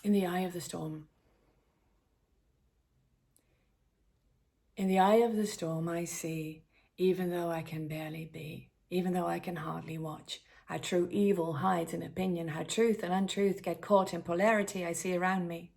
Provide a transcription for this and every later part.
in the eye of the storm. In the eye of the storm I see, even though I can barely be, even though I can hardly watch, how true evil hides in opinion, how truth and untruth get caught in polarity I see around me.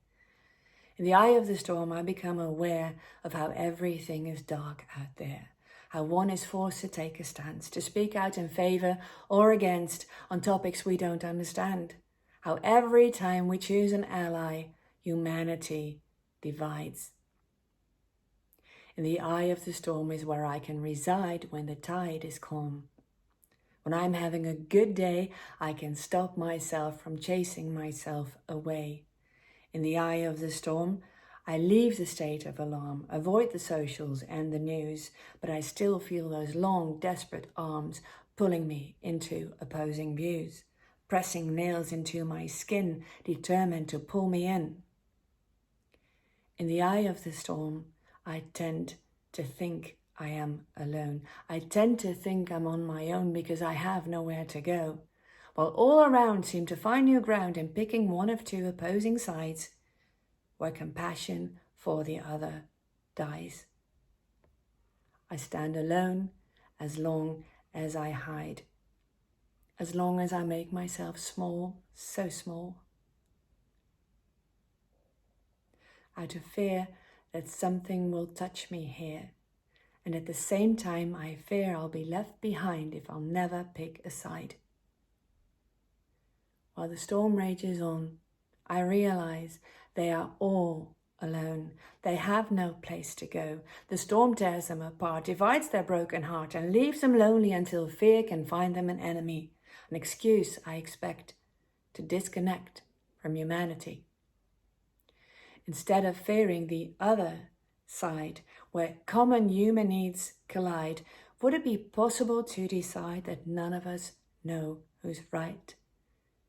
In the eye of the storm I become aware of how everything is dark out there, how one is forced to take a stance, to speak out in favor or against on topics we don't understand, how every time we choose an ally, humanity divides. In the eye of the storm is where I can reside when the tide is calm. When I'm having a good day, I can stop myself from chasing myself away. In the eye of the storm, I leave the state of alarm, avoid the socials and the news, but I still feel those long, desperate arms pulling me into opposing views, pressing nails into my skin, determined to pull me in. In the eye of the storm, I tend to think I am alone. I tend to think I'm on my own because I have nowhere to go, while all around seem to find new ground in picking one of two opposing sides where compassion for the other dies. I stand alone as long as I hide, as long as I make myself small, so small, out of fear that something will touch me here. And at the same time, I fear I'll be left behind if I'll never pick a side. While the storm rages on, I realize they are all alone. They have no place to go. The storm tears them apart, divides their broken heart, and leaves them lonely until fear can find them an enemy, an excuse, I expect, to disconnect from humanity. Instead of fearing the other side, where common human needs collide, would it be possible to decide that none of us know who's right?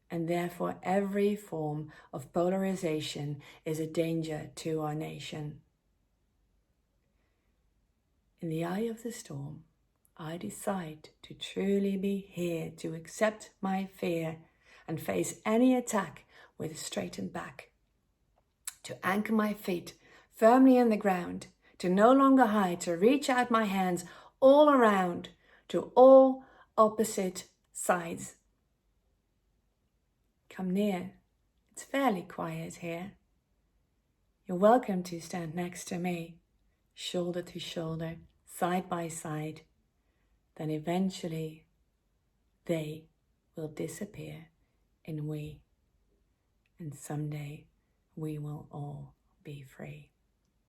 And therefore every form of polarization is a danger to our nation. In the eye of the storm, I decide to truly be here, to accept my fear and face any attack with a straightened back, to anchor my feet firmly in the ground, to no longer hide, to reach out my hands all around to all opposite sides. Come near, it's fairly quiet here. You're welcome to stand next to me, shoulder to shoulder, side by side. Then eventually they will disappear in we, and someday we will all be free.